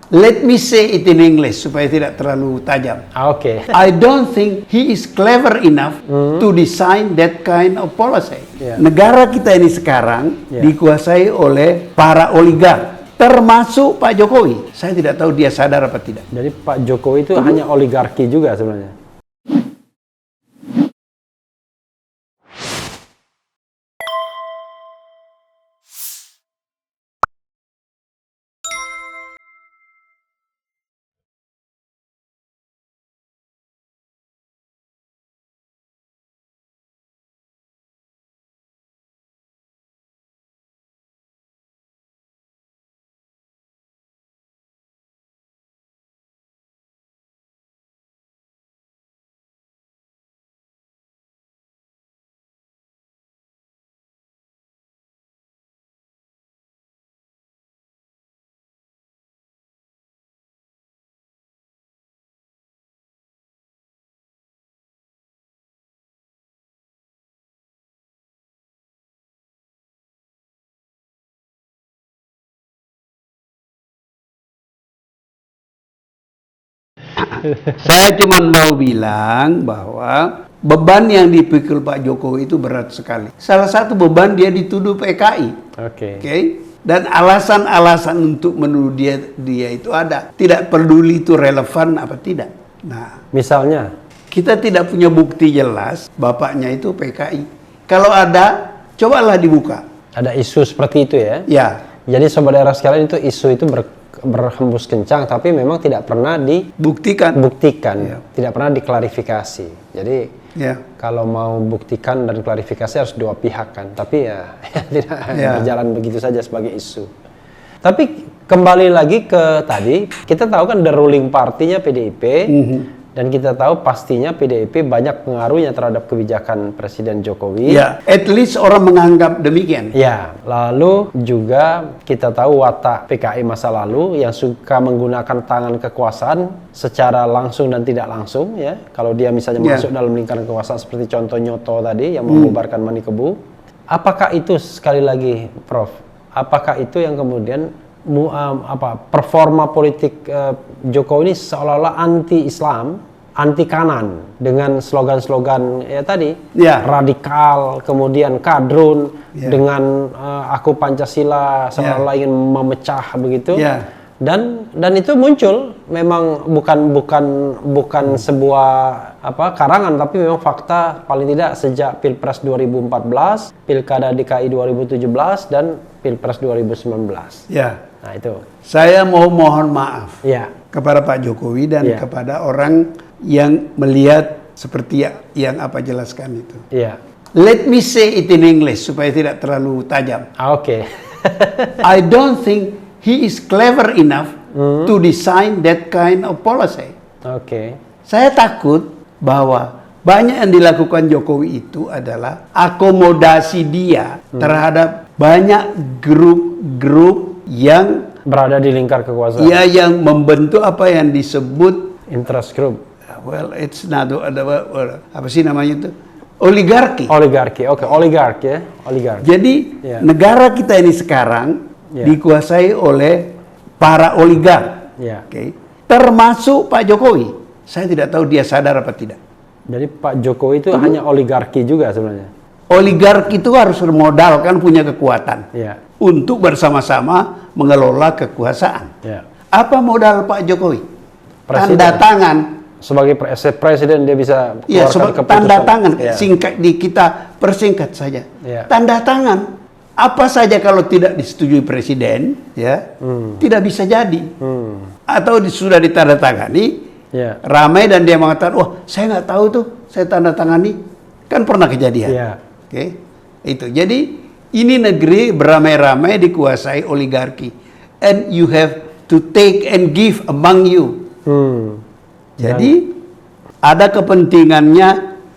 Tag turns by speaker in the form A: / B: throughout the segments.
A: Let me say it in English supaya tidak terlalu tajam.
B: Oke.
A: I don't think he is clever enough to design that kind of policy.
B: Yeah.
A: Negara kita ini sekarang dikuasai oleh para oligark, termasuk Pak Jokowi. Saya tidak tahu dia sadar apa tidak.
B: Jadi Pak Jokowi itu hanya oligarki juga sebenarnya.
A: Saya cuma mau bilang bahwa beban yang dipikul Pak Jokowi itu berat sekali. Salah satu beban dia dituduh PKI.
B: Oke.
A: Dan alasan-alasan untuk menuduh dia itu ada. Tidak peduli itu relevan apa tidak. Nah,
B: Misalnya?
A: kita tidak punya bukti jelas bapaknya itu PKI. Kalau ada, cobalah dibuka.
B: Ada isu seperti itu ya?
A: Ya.
B: Jadi sobat daerah sekalian, itu isu itu berhembus kencang, tapi memang tidak pernah
A: Buktikan.
B: dibuktikan, tidak pernah diklarifikasi. Jadi kalau mau buktikan dan klarifikasi harus dua pihak kan, tapi ya tidak berjalan begitu saja sebagai isu. Tapi kembali lagi ke tadi, kita tahu kan the ruling partinya PDIP, dan kita tahu pastinya PDIP banyak pengaruhnya terhadap kebijakan Presiden Jokowi.
A: Ya, at least orang menganggap demikian.
B: Ya, lalu juga kita tahu watak PKI masa lalu yang suka menggunakan tangan kekuasaan secara langsung dan tidak langsung ya. Kalau dia misalnya masuk dalam lingkaran kekuasaan seperti contoh Nyoto tadi yang membubarkan Manikebu. Apakah itu sekali lagi Prof? Apakah itu yang kemudian performa politik Jokowi ini seolah-olah anti-Islam, anti kanan dengan slogan-slogan ya tadi radikal, kemudian kadrun dengan aku Pancasila seolah-olah ingin memecah begitu, dan itu muncul memang bukan sebuah karangan, tapi memang fakta paling tidak sejak Pilpres 2014, Pilkada DKI 2017 dan Pilpres 2019.
A: Ya.
B: Nah itu.
A: Saya mohon maaf kepada Pak Jokowi dan kepada orang yang melihat seperti yang apa jelaskan itu. Let me say it in English supaya tidak terlalu tajam.
B: Oke.
A: I don't think he is clever enough to design that kind of policy.
B: Oke.
A: Saya takut bahwa banyak yang dilakukan Jokowi itu adalah akomodasi dia terhadap banyak grup-grup yang
B: berada di lingkar kekuasaan.
A: Ya, yang membentuk apa yang disebut
B: interest group.
A: Well, it's not apa sih namanya itu? Oligarki.
B: Oligarki. Oke, oligarki ya. Oligarki.
A: Jadi negara kita ini sekarang dikuasai oleh para oligark. Termasuk Pak Jokowi. Saya tidak tahu dia sadar apa tidak.
B: Jadi Pak Jokowi itu hanya oligarki juga sebenarnya.
A: Oligark itu harus bermodal, kan punya kekuatan untuk bersama-sama mengelola kekuasaan. Apa modal Pak Jokowi?
B: Presiden.
A: Tanda tangan.
B: Sebagai presiden dia bisa keluarkan keputusan.
A: Tanda tangan. Singkat kita persingkat saja. Tanda tangan. Apa saja kalau tidak disetujui presiden, tidak bisa jadi. Atau sudah ditandatangani, ramai dan dia mengatakan, wah saya nggak tahu tuh, saya tanda tangani, kan pernah kejadian. Itu. Jadi ini negeri beramai-ramai dikuasai oligarki, and you have to take and give among you. Jadi ada kepentingannya,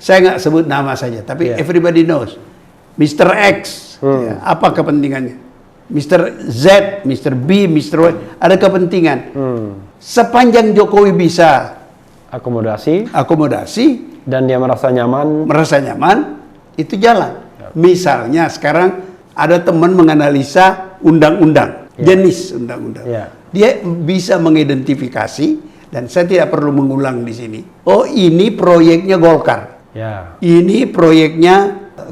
A: saya nggak sebut nama saja, tapi everybody knows. Mr. X, apa kepentingannya? Mr. Z, Mr. B, Mr. Y, ada kepentingan. Sepanjang Jokowi bisa akomodasi,
B: dan dia merasa nyaman,
A: itu jalan. Misalnya sekarang ada teman menganalisa undang-undang. jenis undang-undang. Dia bisa mengidentifikasi, dan saya tidak perlu mengulang di sini. Oh, ini proyeknya Golkar. Ini proyeknya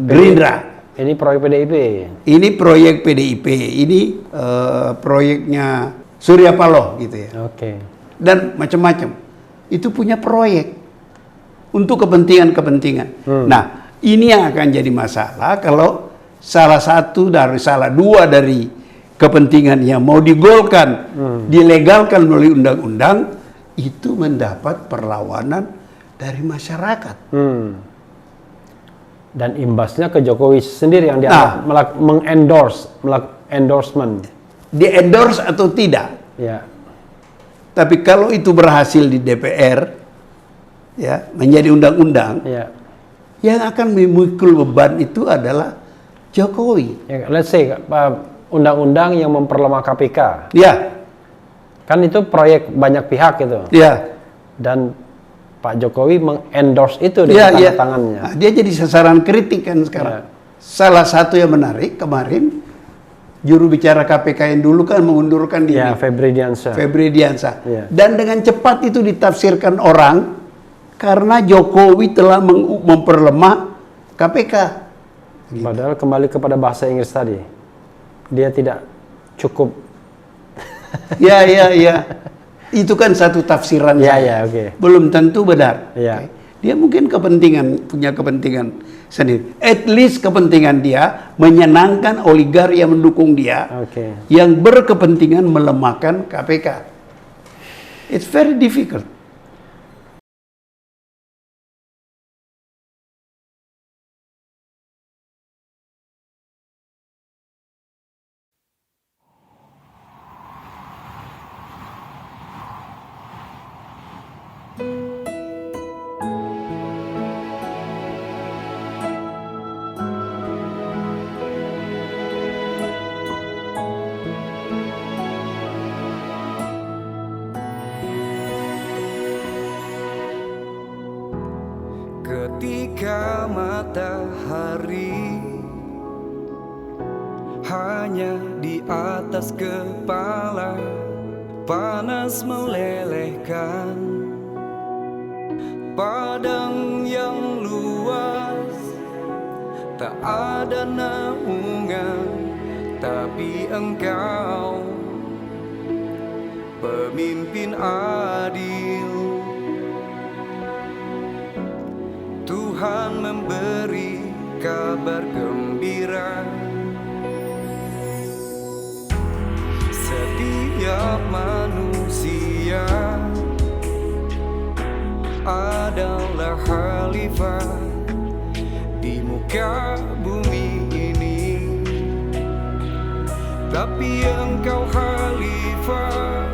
A: Gerindra.
B: Ini proyek PDIP.
A: Ini proyek PDIP. Ini proyeknya Surya Paloh gitu ya. Dan macam-macam. Itu punya proyek untuk kepentingan-kepentingan. Nah, ini yang akan jadi masalah kalau salah dua dari kepentingan yang mau digolkan, dilegalkan melalui undang-undang, itu mendapat perlawanan dari masyarakat.
B: Dan imbasnya ke Jokowi sendiri yang dia endorsement.
A: Di-endorse atau tidak. Tapi kalau itu berhasil di DPR, ya, menjadi undang-undang, yang akan memikul beban itu adalah Jokowi.
B: Let's say undang-undang yang memperlemah KPK. Kan itu proyek banyak pihak itu. Dan Pak Jokowi mengendorse itu dengan tanda tangannya.
A: Nah, dia jadi sasaran kritik kan sekarang. Salah satu yang menarik kemarin, juru bicara KPK yang dulu kan mengundurkan diri.
B: Febri Diansah.
A: Dan dengan cepat itu ditafsirkan orang karena Jokowi telah memperlemah KPK.
B: Padahal kembali kepada bahasa Inggris tadi, dia tidak cukup.
A: Itu kan satu tafsiran. Belum tentu benar. Dia mungkin punya kepentingan sendiri. At least kepentingan dia menyenangkan oligarki yang mendukung dia, yang berkepentingan melemahkan KPK. It's very difficult.
C: Ketika matahari hanya di atas kepala, panas melelehkan padang yang luas, tak ada naungan, tapi engkau pemimpin adil. Tuhan memberi kabar gembira. Setiap manusia adalah khalifah di muka bumi ini, tapi engkau khalifah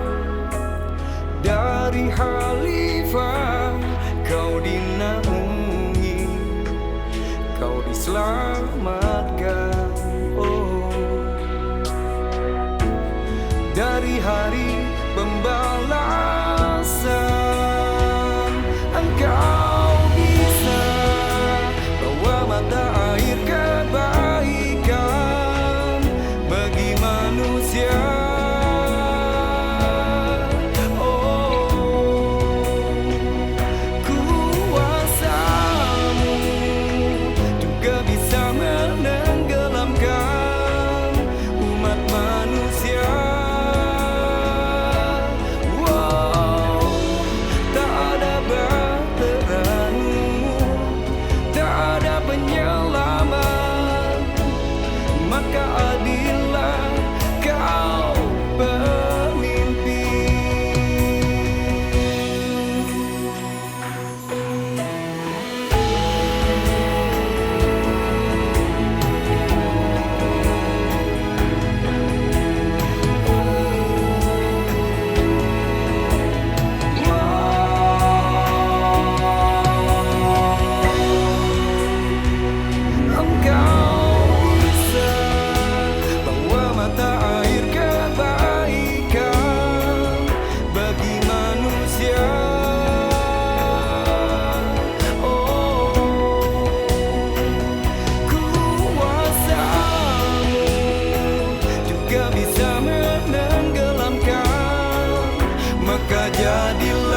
C: dari khalifah. Kau dinaungi, kau diselamatkan, oh, dari hari pembalasan. Engkau bisa bawa mata air kebaikan bagi manusia. maka jadilah